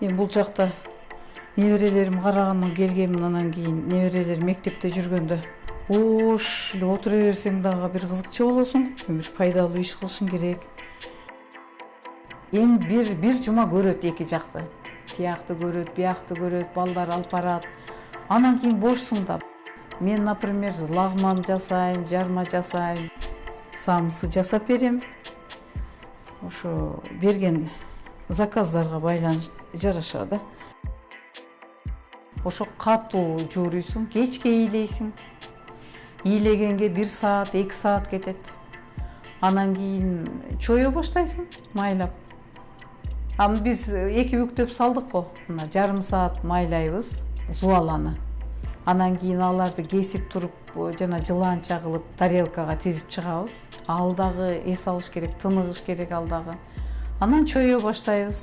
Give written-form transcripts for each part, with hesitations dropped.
Эми бул жакта неберелерим карагандан келгенмин, анан кийин неберелер мектепте жүргөндө бош эле отура берсең дагы бир кызыкчы болосуң, бир пайдалуу иш кылышың керек. Эми бир жума көрөт эки жакты. Тиякты көрөт, биякты көрөт, балдар алып барат. Анан кийин бошсуң да. Мен, например, лагман жасайм, жарма жасайм, самсы жасап берем. Ошо берген заказдарга байланыш жараша да. Ошо катуу жууруйсуң, кечке ыйлейсиң. Ыйлегенге 1 саат, 2 саат кетет. Анан кийин чое баштайсың, майлап. Аны биз 2 бүктөп салдык го. Мына жарым саат майлайбыз зуаланы. Анан кийин аларды кесип туруп, жана жыланча кылып тарелкага тизип чыгабыз. Ал дагы эс алыш керек, тыныгыш керек ал дагы. Анан чое баштайбыз.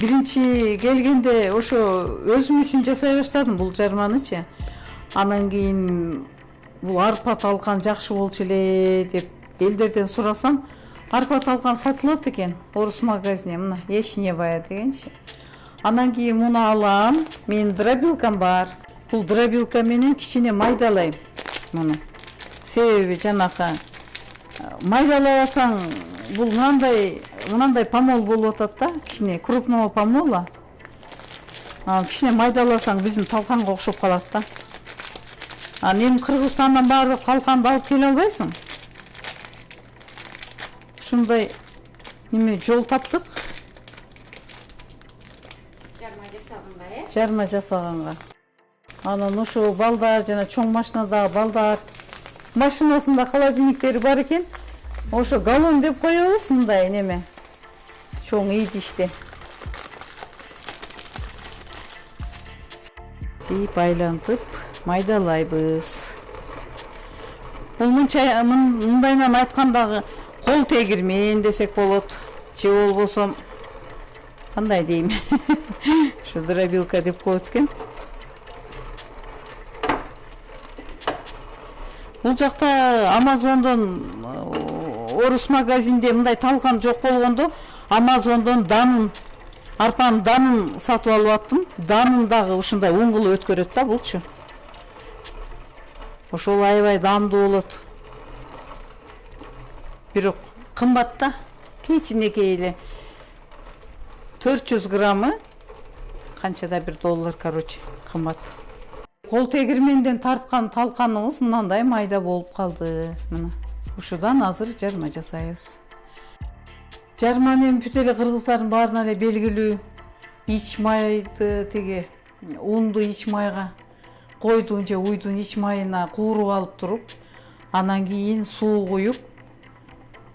Биринчи келгенде ошо өзүм үчүн жасай баштадым бул жарманычы. Анан кийин бул арпа талкан жакшы болчу эле деп элдерден сурасам, арпа талкан сатылат экен орус магазине, мына Ешневая дегенчи. Анан кийин муну алам, менин дробилкам бар. Бул дробилка менен кичине майдалайм муну. Себеби жанакы майдалабасаң бул мынандай помол болуп атат да, кичине крупного помола. Кичине майдаласаң биздин талканга окшоп калат да. Эми Кыргызстандан баардык талканды алып келе албайсың. Ушундай неме жол таптык. Жарма жасаганга. Анан ошо балдар жана чоң машинадагы балдар машинасында холодильниктери бар экен. Ошо галлон деп коебуз мындай неме. Чоң идиште. Деп айлантып майдалайбыз. Бул мындайынан айткандагы кол тегирмен десек болот. Же болбосо кандай дейм? Ошо дробилка деп коет экен. Бул жакта Амазондон орус магазинде мындай талкан жок болгондо Амазондон данын, арпанын данын сатып алып аттым. Данын дагы ушундай он кылып өткөрөт да булчу. Ошол аябай даамдуу болот. Бирок кымбат да, кичинекей эле. 400 граммы канчада $1, короче, кымбат. Кол тегирменден тарткан талканыбыз мынандай майда болуп калды. Мына ушудан азыр жарма жасайбыз. Жарманы эми бүт эле кыргыздардын баарына эле белгилүү. Ич майды тиги унду ич майга койдун же уйдун ич майына кууруп алып туруп, анан кийин суу куюп,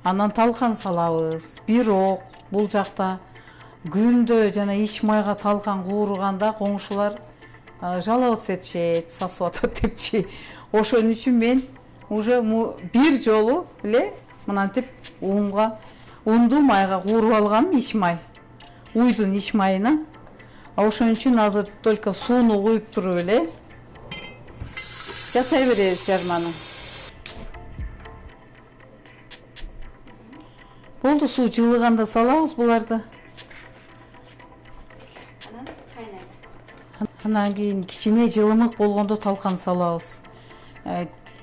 анан талкан салабыз. Бирок бул жакта күндө жана ич майга талкан кууруганда коңшулар жаловаться этишет, сасып атат депчи. Ошон үчүн мен уже бир жолу эле мынантип унду майга кууруп алгам, ич май. Уйдун ич майына. Ошон үчүн азыр только сууну куюп туруп эле жасай беребиз жарманы. Болду, суу жылыганда салабыз буларды. Анан кайнайт. Анан кийин кичине жылымык болгондо талкан салабыз.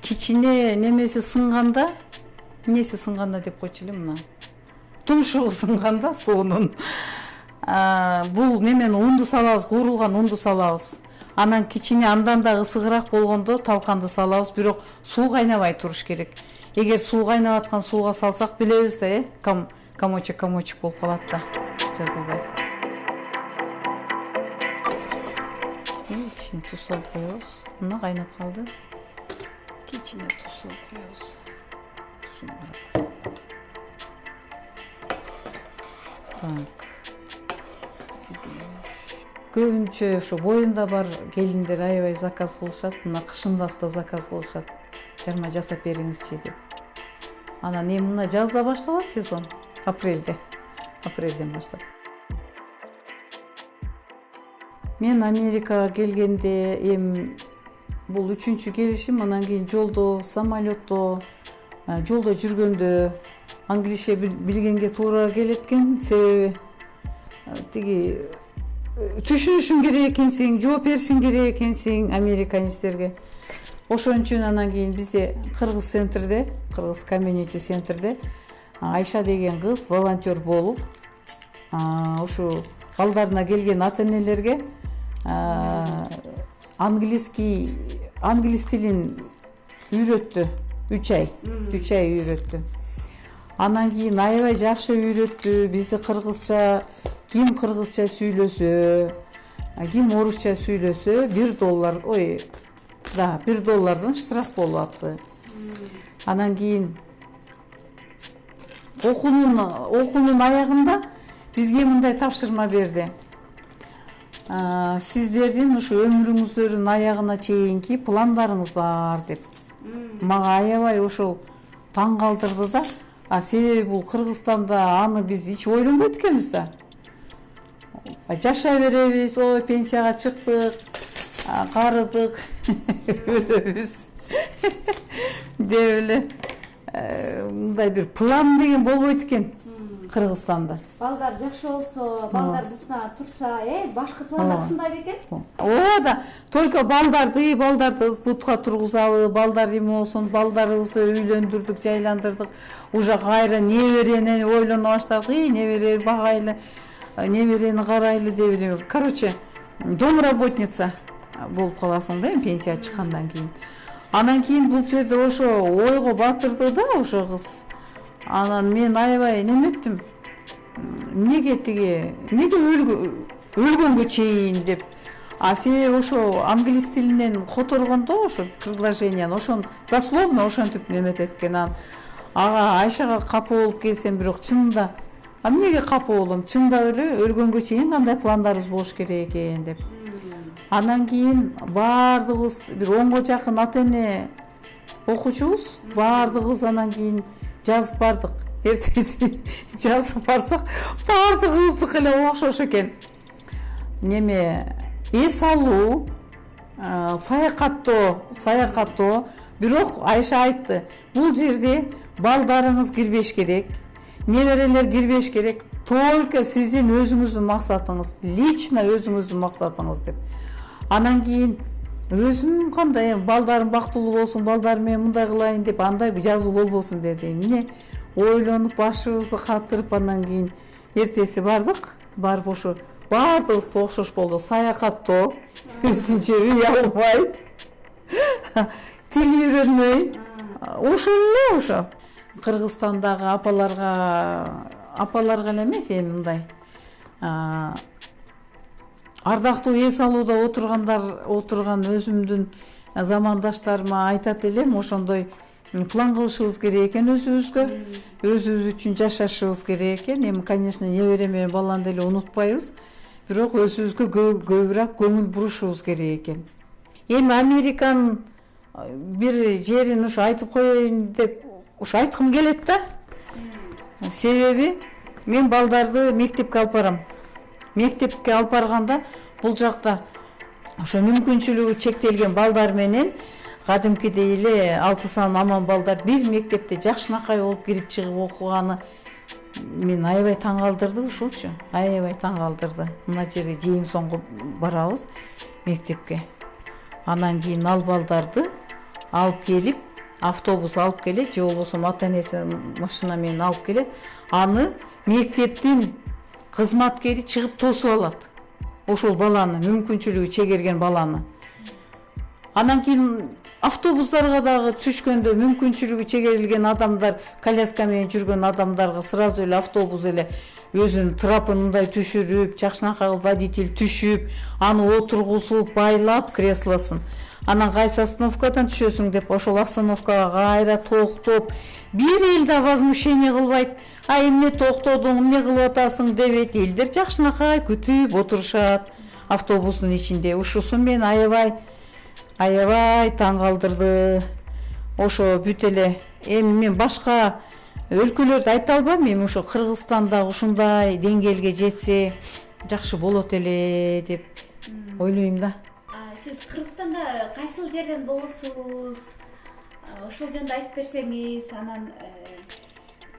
Кичине немеси сынганда, эмнеси сынганда деп койчу эле мына. Тумшугу сынганда суунун. Бул немени унду салабыз, куурулган унду салабыз. Анан кичине андан да ысыгыраак болгондо талканды салабыз, бирок суу кайнабай туруш керек. Эгер суу кайнап аткан сууга салсак билебиз да, комочек болуп калат да, жазылбай. Кичине туз салып коебуз. Мына кайнап калды. Кичине туз салып коебуз. Тузун карап. Так. Көбүнчө ошо боюнда бар келиндер аябай заказ кылышат, мына кышында да заказ кылышат. Жарма жасап бериңизчи деп. Анан эми мына жазда башталат сезон, апрелден баштап. Мен Америкага келгенде бул 3-чү келишим, анан кийин жолдо, самолетто, жолдо жүргөндө англисче билгенге туура келет экен. Себеби тиги түшүнүшүң керек экенсиң, жооп беришиң керек экенсиң американецтерге. Ошон үчүн анан кийин бизде кыргыз центрде, кыргыз комьюнити центрде Айша деген кыз волонтер болуп, ушу балдарына келген ата-энелерге англис тилин үйрөттү. 3 ай үйрөттү. Анан кийин аябай жакшы үйрөттү. Бизди кыргызча, ким кыргызча сүйлөсө, ким орусча сүйлөсө $1 штраф болуп атты. Анан кийин окуунун аягында бизге мындай тапшырма берди. Сиздердин ушу өмүрүңүздөрдүн аягына чейинки пландарыңыз бар деп. Мага аябай ошол таң калтырды да. Себеби бул Кыргызстанда аны биз эч ойлонбойт экенбиз да. Жашай беребиз, пенсияга чыктык, карыдык, өлөбүз деп эле мындай бир план деген болбойт экен Кыргызстанда. Балдар жакшы болсо, балдар бутуна турса, башкы пландар ушундай бекен? Да, только балдарды бутка тургузабы, балдар эме болсун, балдарыбызды үйлөндүрдүк, жайландырдык. Уже кайра неберени ойлоно баштадык, небере багайлы, неберени карайлы деп эле. Короче, домработница болуп каласың да, пенсия чыккандан кийин. Анан кийин бул жерде ошо ойго батырды да ошо кыз. Анан мен аябай неметтим. Неге өлгөнгө чейин деп. Себеби ошо англис тилинен которгондо ошо предложениени ошон дословно ошентип неметет экен. Ага Айшага капа болуп келсем, бирок чынында эмнеге капа болом? Чындап эле өлгөнгө чейин кандай пландарыбыз болуш керек экен деп. Анан кийин баардыгыбыз бир 10го жакын ата-эне окуучубуз, баардыгыбыз анан кийин жазып бардык. Эртеси жазып барсак, баардыгыбыздыкы эле окшош экен. Эс алуу, саякаттоо, бирок Айша айтты, бул жерде балдарыңыз кирбеш керек, неберелер кирбеш керек, только сиздин өзүңүздүн максатыңыз, лично өзүңүздүн максатыңыз деп. Анан кийин өзүм кандай балдарым бактылуу болсун, балдарым менен мындай кылайын деп андай жазуу болбосун деди. Эмне ойлонуп башыбызды катырып, анан кийин эртеси бардык. Барып ошо баардыгыбыз окшош болду. Саякаттоо, өзүнчө үй албай, тил үйрөнмөй, ошол эле ошо. Кыргызстандагы апаларга эле эмес, эми мындай ардактуу эс алууда отурган өзүмдүн замандаштарыма айтат элем, ошондой план кылышыбыз керек экен өзүбүз үчүн жашашыбыз керек экен. Эми, конечно, небере менен баланы деле унутпайбыз, бирок өзүбүзгө көбүрөөк көңүл бурушубуз керек экен. Эми Американын бир жерин ушу айтып коеюн деп ушу айткым келет да. Себеби мен балдарды мектепке алып барам. Мектепке алып барганда бул жакта ошо мүмкүнчүлүгү чектелген балдар менен кадимкидей эле 6 сан аман балдар бир мектепте жакшынакай болуп кирип чыгып окуганы мен аябай таң калтырды, ушулчу. Аябай таң калтырды. Мына жерге Жеймсонго барабыз мектепке. Анан кийин ал балдарды алып келип, автобус алып келет, же болбосо ата-энеси машина менен алып келет. Аны мектептин кызматкери чыгып тосуп алат. Ошол баланы, мүмкүнчүлүгү чегерген баланы. Анан кийин автобустарга дагы түшкөндө мүмкүнчүлүгү чегерилген адамдар, коляска менен жүргөн адамдарга сразу эле автобус эле өзүнүн трапын мындай түшүрүп, жакшынакай водитель түшүп, аны отургузуп, байлап креслосын. Анан кайсы остановкадан түшөсүң деп ошол остановкага кайра токтоп, бир эл да возмущение кылбайт. Эмне токтодуң, эмне кылып атасың дебейт. Элдер жакшынакай күтүп отурушат автобустун ичинде. Ушусу мен аябай таң калтырды. Ошо бүт эле. Эми мен башка өлкөлөрдү айта албайм. Эми ошо Кыргызстанда ушундай деңгээлге жетсе жакшы болот эле деп ойлойм да. Сиз Кыргызстанда кайсыл жерден болосуз? Ошол жөнүндө айтып берсеңиз, анан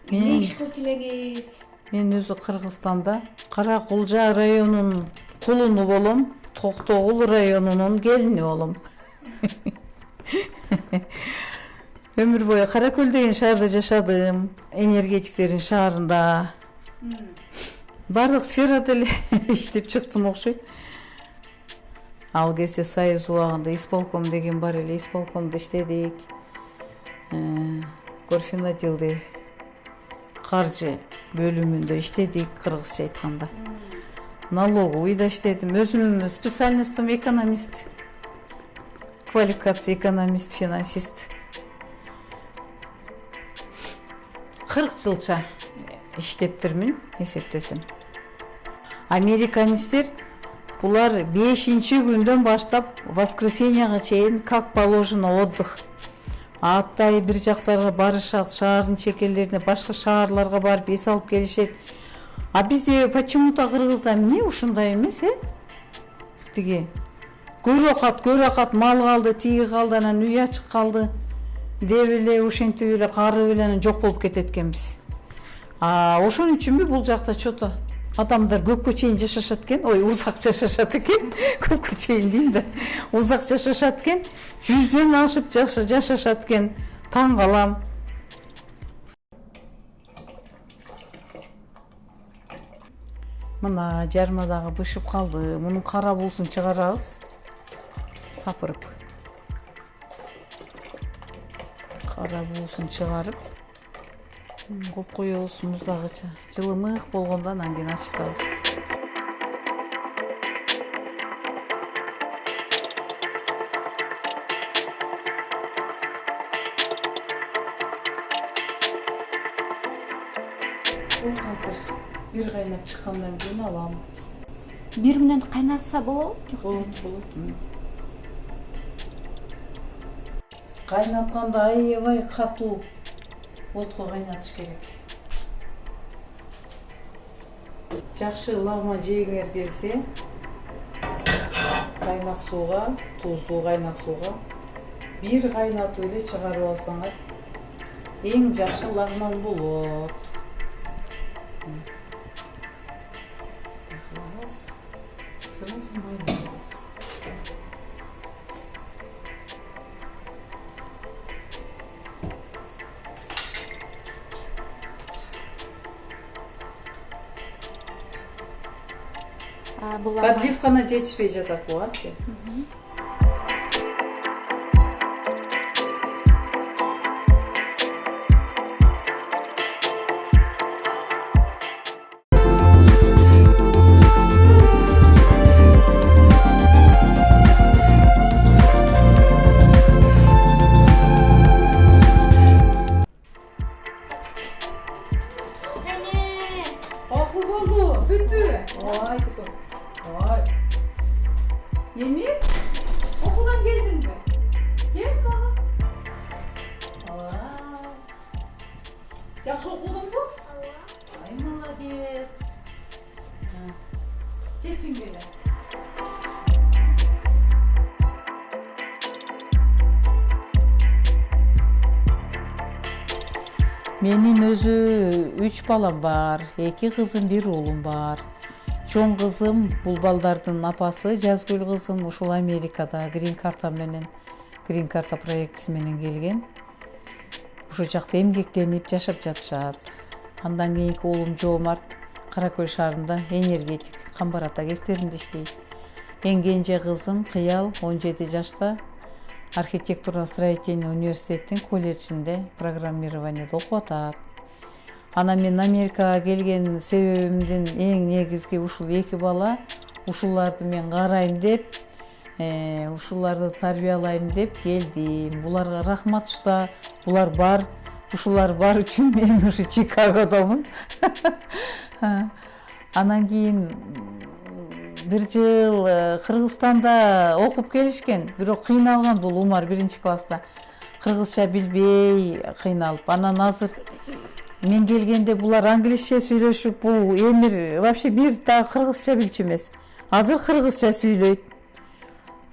эмне иш кылчу элеңиз? Мен өзү Кыргызстанда Кара Кулжа районунун кулуну болом, Токтогул районунун келини болом. Өмүр бою Кара Көл деген шаарда жашадым, энергетиктердин шаарында. Бардык сферада эле иштеп чыктым окшойт. Ал кезде Союз убагында исполком деген бар эле, исполкомдо иштедик. Горфинотделде каржы бөлүмүндө иштедик, кыргызча айтканда. Налоговыйда иштедим. Өзүмдүн специальностьум экономист. Квалификация экономист, финансист. 40 жылча иштептирмин, эсептесем. Американецтер булар 5-күндөн баштап воскресеньяга чейин как положено отдых. Аттай бир жактарга барышат, шаардын чекелерине, башка шаарларга барып эс алып келишет. А бизде почему-то кыргызда эмне ушундай эмес, Тиги көрөкат мал калды, тиги калды, анан үй ачык калды деп эле ошентип эле каарып эле анан жок болуп кетет экенбиз. Ошон үчүнбү бул жакта чото адамдар көпкө чейин жашашат экен, узак жашашат экен, көпкө чейин дейм да, узак жашашат экен, 100дөн ашып жашашат экен, таң калам. Мына жармадагы бышып калды, мунун кара буусун чыгарабыз, сапырып. Кара буусун чыгарып, коюп коебуз муздагыча. Жылымык болгондо анан кийин ачытабыз. Азыр бир кайнап чыккандан кийин алам. Бир мүнөт кайнаса болобу? Болот. Кайнатканда аябай катуу отко кайнатыш керек. Жакшы лагма жегиңер келсе, кайнак сууга, тузлуу кайнак сууга бир кайнатып эле чыгарып алсаңар, эң жакшы лагман болот. Сразу майонез. Подливкана жетишпей жатат бугачы. Yemin? Okuldan geldin mi? Gel bana. Жақсы okudun mu? Ay молодец. Çeçin gele. Менин өзү 3 балам бар, 2 кызым, 1 уулум бар. Чоң кызым, бул балдардын апасы, Жазгүл кызым ушул Америкада грин карта проектиси менен келген. Ушул жакта эмгектенип жашап жатышат. Андан кийинки уулум Жоомарт Кара Көл шаарында энергетик камбар ата кестеринде иштейт. Эң кенже кызым Кыял 17 жашта архитектурно-строительный университеттин колледжинде программированиеде окуп атат. Анан мен Америкага келген себебимдин эң негизги ушул 2 бала, ушуларды мен карайм деп, ушуларды тарбиялайм деп келдим. Буларга рахмат уста, булар бар. Ушулар бар үчүн мен ушу Чикагодомун. Анан кийин 1 жыл Кыргызстанда окуп келишкен, бирок кыйналган бул Умар 1-класста. Кыргызча билбей кыйналып. Анан азыр мен келгенде булар англисче сүйлөшүп, бул эмир вообще бир да кыргызча билчү эмес. Азыр кыргызча сүйлөйт.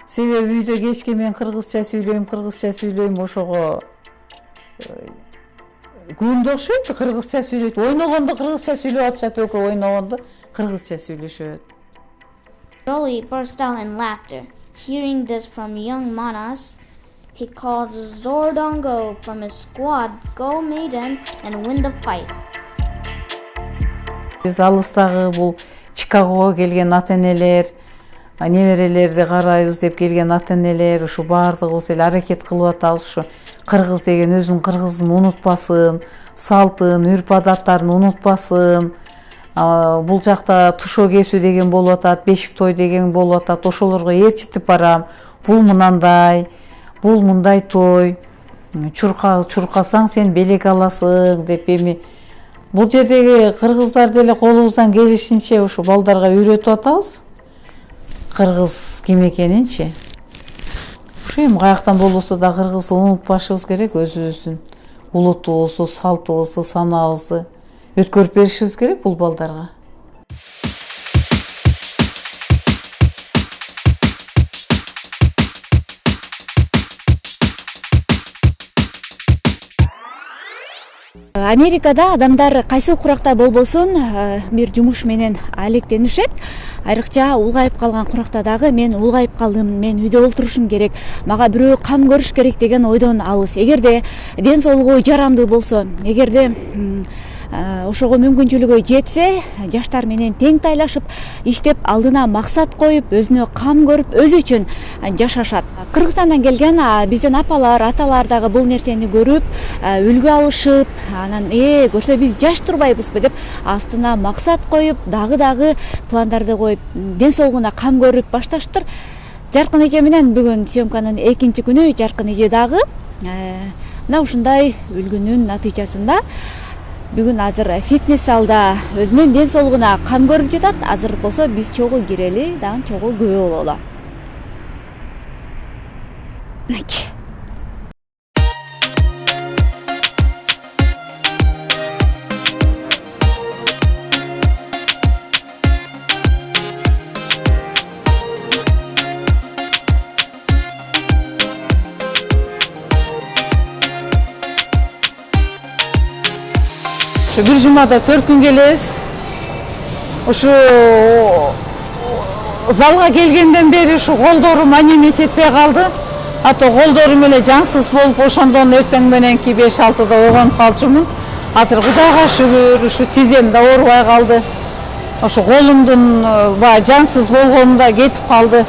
Себеби үйдө кечке мен кыргызча сүйлөйм, ошого күндө окшойт, кыргызча сүйлөйт. Ойногондо кыргызча сүйлөп атышат, экөө ойногондо кыргызча сүйлөшөт. Rolly burst out in laughter. Hearing this from young Manas, he called Zordongo from his squad, go maiden, and win the fight. Биз алыстагы бул Чикагого келген ата-энелер, неберелерди карайбыз деп келген ата-энелер, ушу баардыгыбыз эле аракет кылып атабыз, ушу кыргыз деген өзүнүн кыргызын унутпасын, салтын, үрп-адаттарын унутпасын. Бул жакта тушоо кесүү деген болуп атат, бешик той деген болуп атат. Ошолорго ээрчитип барам. Бул мынандай, бул мындай той. Чуркасаң сен белек аласың деп эми бул жердеги кыргыздар деле колубуздан келишинче ушу балдарга үйрөтүп атабыз. Кыргыз ким экенинчи. Ушу эми каяктан болбосо да кыргызды унутпашыбыз керек, өзүбүздүн улутубузду, салтыбызды, санаабызды өткөрүп беришибиз керек бул балдарга. Америкада адамдар кайсыл куракта болбосун бир жумуш менен алектенишет. Айрыкча улгайып калган куракта дагы мен улгайып калдым, мен үйдө олтурушум керек, мага бирөө кам көрүш керек деген ойдон алыс. Эгерде ден соолугу жарамдуу болсо, эгерде ошого мүмкүнчүлүгү жетсе, жаштар менен тең тайлашып, иштеп алдына максат коюп, өзүнө кам көрүп, өзү үчүн жашашат. Кыргызстандан келген биздин апалар, аталар дагы бул нерсени көрүп, үлгү алышып, анан көрсө биз жаш турбайбызбы деп астына максат коюп, дагы пландарды коюп, ден соолугуна кам көрүп башташтыр. Жаркын эже менен бүгүн съемканын экинчи күнү Жаркын эже дагы мына ушундай үлгүнүн натыйжасында бүгүн азыр фитнес залда өзүнүн ден соолугуна кам көрүп жатат. Азыр болсо биз чогуу кирели, дагы чогуу күбө бололу. Ушу бир жумада 4 күн келебиз. Ушу залга келгенден бери ушу колдорум анемет этпей калды. Ато колдорум эле жансыз болуп, ошондон эртең мененки 5-6да ойгонуп калчумун. Азыр Кудайга шүгүр, ушу тизем да оорубай калды. Ошо колумдун жансыз болгону да кетип калды.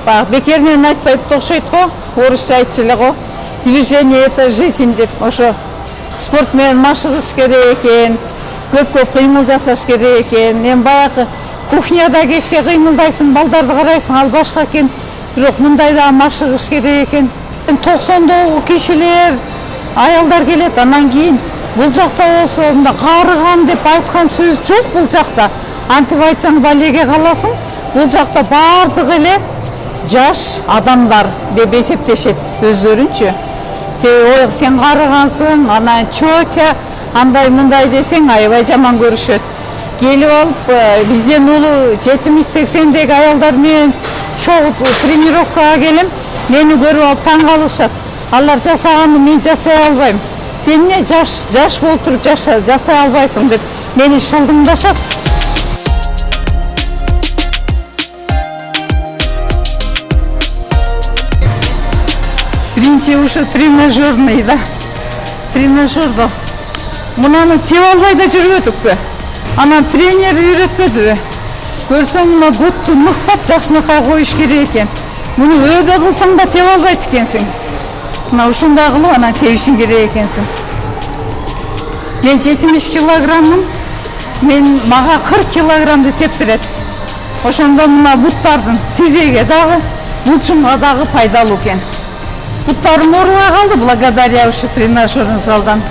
Баягы бекеринен айтпайт окшойт го, орусча айтчу эле го. Движение это жизнь деп, ошо спорт менен машыгыш керек экен, көп кыймыл жасаш керек экен. Эми баягы кухняда кечке кыймылдайсың, балдарды карайсың, ал башка экен. Бирок мындай да машыгыш керек экен. 90-догу кишилер, аялдар келет, анан кийин бул жакта болсо мында карыган деп айткан сөз жок бул жакта. Антип айтсаң балеге каласың. Бул жакта бардыгы эле жаш адамдар деп эсептешет өздөрүнчө. Сен карыгансың, анан чоча, андай мындай десең аябай жаман көрүшөт. Келип алып, бизден улуу 70-80деги аялдар менен чогуу тренировкага келем, мени көрүп алып таң калышат. Алар жасаганды мен жасай албайм. Сен эмне жаш болуп туруп жасай албайсың деп мени шылдыңдашат. Биринчи ушу тренажерный да. Тренажердо. Мунаны теп албай да жүрбөдүкпү? Анан тренер үйрөтпөдүбү? Көрсөң мына бутту мыктап жакшынакай коюш керек экен. Муну өйдө кылсаң да теп албайт экенсиң. Мына ушундай кылып анан тебишиң керек экенсиң. Мен 70 килограммын. Мага 40 килограммды тептирет. Ошондо мына буттардын тизеге дагы, булчумга дагы пайдалуу экен. Буттарым оорубай калды благодаря ушу тренажерный залдан.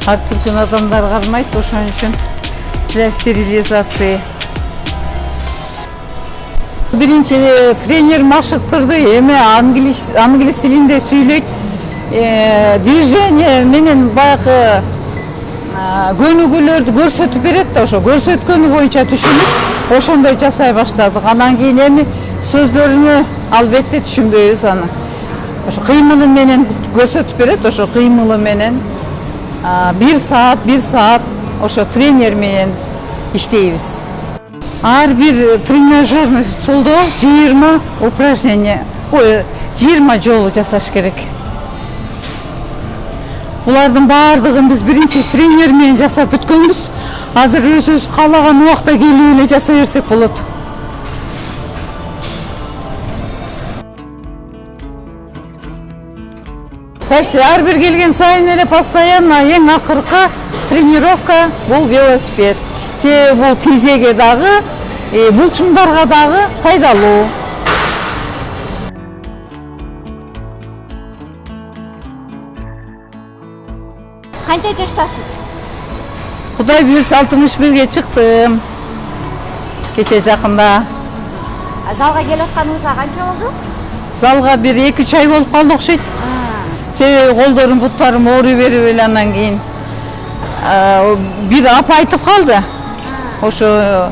Ар түркүн адамдар кармайт, ошон үчүн для стерилизации. Birinci тренер машықтырды, эми англис тилинде сүйлөйт. Движение менен баягы көнүгүүлөрдү көрсөтүп берет да, ошо көрсөткөнү боюнча түшүнүп, ошондой жасай баштадык. Анан кийин эми сөздөрүнү албетте түшүнбөйбүз аны. Ошо кыймылы менен көрсөтүп берет, ошо кыймылы менен 1 саат ошо тренер менен иштейбиз. Ар бир тренажерный столдо 20 упражнение, 20 жолу жасаш керек. Булардын баардыгын биз биринчи тренер менен жасап бүткөнбүз. Азыр өзүбүз каалаган убакта келип эле жасай берсек болот. Почти ар бир келген сайын эле постоянно эң акыркы тренировка бул велосипед. Себеби бул тизеге дагы, булчуңдарга дагы пайдалуу. Канча жаштасыз? Кудай буйрса 61ге чыктым. Кече жакында. Залга келип атканыңызга канча болду? Залга бир 2-3 ай болуп калды окшойт. Себеби колдорум, буттарым ооруй берип эле анан кийин бир апа айтып калды. Ошо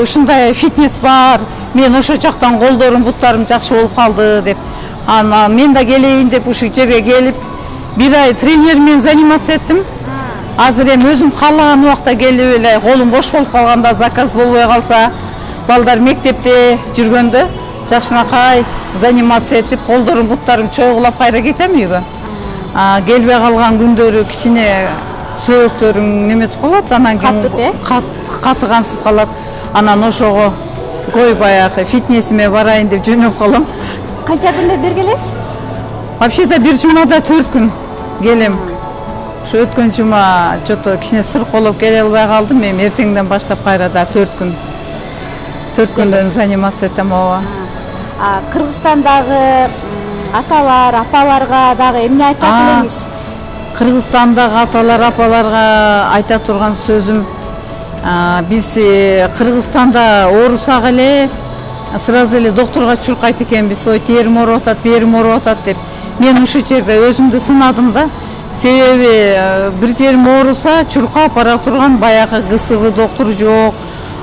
ушундай фитнес бар. Мен ошо жактан колдорум, буттарым жакшы болуп калды деп. Анан мен да келейин деп ушул жерге келип, бир ай тренер менен заниматься эттим. Азыр эми өзүм каалаган убакта келип эле, колум бош болуп калганда, заказ болбой калса, балдар мектепте жүргөндө жакшынакай занимация этип, колдорум, буттарым чойгулап кайра кетем үйгө. Келбей калган күндөрү кичине сөөктөрүң неметип калат, анан кийин каты кансып калат. Анан ошого кой баягы фитнесиме барайын деп жөнөп калам. Канча күндө бир келесиз? Вообще-то бир жумада 4 күн келем. Ошо өткөн жума чото кичине сырколоп келе албай калдым. Эми эртеңден баштап кайра да 4 күн. 4 күндөн заниматься этем, ооба. Кыргызстандагы аталар, апаларга дагы эмне айта элеңиз? Кыргызстандагы аталар, апаларга айта турган сөзүм, биз Кыргызстанда оорусак эле сразу эле докторго чуркайт экенбиз. Ой, терим ооруп атат, берим ооруп атат деп. Мен ушул жерде өзүмдү сынадым да. Себеби бир жерим ооруса чуркап бара турган баягы ГСВ доктор жок.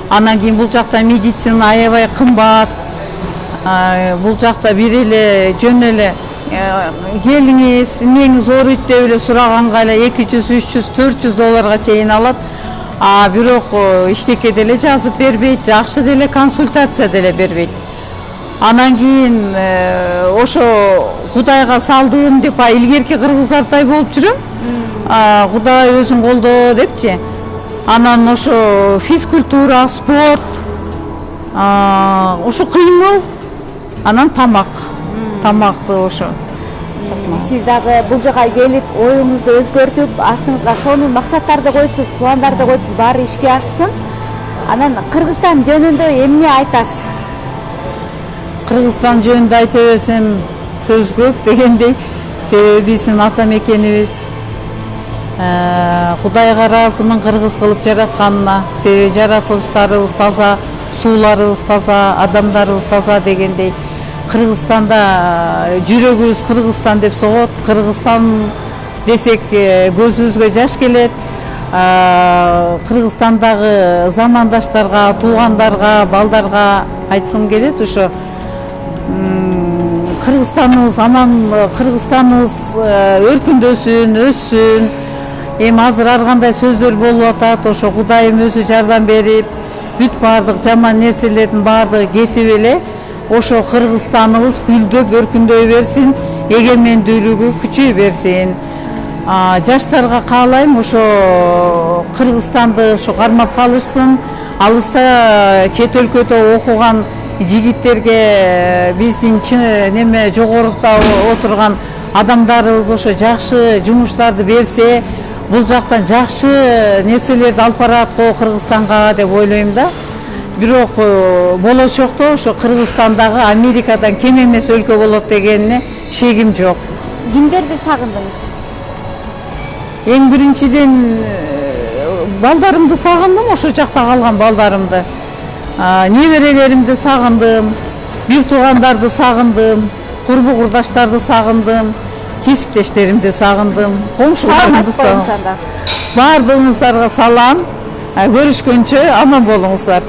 Анан кийин бул жакта медицина аябай кымбат. Бул жакта бир эле жөн эле келиңиз, эмнеңиз ооруйт деп эле сураганга эле 200, 300, 400 долларга чейин алат. Бирок иштеке деле жазып бербейт, жакшы деле консультация деле бербейт. Анан кийин ошо Кудайга салдым деп, илгерки кыргыздардай болуп жүрөм. Кудай өзүң колдоо депчи. Анан ошо физкультура, спорт, ошо кыймыл, анан тамак. Тамакты ошо. Сиз дагы бул жака келип, оюңузду өзгөртүп, астыңызга сонун максаттарды коюпсуз, пландарды коюпсуз, баары ишке ашсын. Анан Кыргызстан жөнүндө эмне айтасыз? Кыргызстан жөнүндө айта берсем сөз көп дегендей, себеби биздин ата мекенибиз. Кудайга ыраазымын кыргыз кылып жаратканына, себеби жаратылыштарыбыз таза, сууларыбыз таза, адамдарыбыз таза дегендей. Кыргызстанда жүрөгүбүз Кыргызстан деп согот. Кыргызстан десек көзүбүзгө жаш келет. Кыргызстандагы замандаштарга, туугандарга, балдарга айткым келет, ошо Кыргызстаныбыз аман, Кыргызстаныбыз өркүндөсүн, өссүн. Эми азыр ар кандай сөздөр болуп атат, ошо Кудайым өзү жардам берип, бүт баардык жаман нерселердин баардыгы кетип эле, ошо Кыргызстаныбыз гүлдөп, өркүндөй берсин, эгемендүүлүгү күчөй берсин. Жаштарга каалайм, ошо Кыргызстанды ошо кармап калышсын, алыста чет өлкөдө окуган жигиттерге биздин неме жогоруда отурган адамдарыбыз ошо жакшы жумуштарды берсе, бул жактан жакшы нерселерди алып барат го Кыргызстанга деп ойлойм да. Бирок болочокто ошо Кыргызстандагы Америкадан кем эмес өлкө болот дегенине шегим жок. Кимдерди сагындыңыз? Эң биринчиден балдарымды сагындым, ошо жакта калган балдарымды. Неберелеримди сагындым, бир туугандарды сагындым, курбу курдаштарды сагындым, кесиптештеримди сагындым, коңшуларымды сагындым. Баардыгыңыздарга салам. Көрүшкөнчө аман болуңуздар.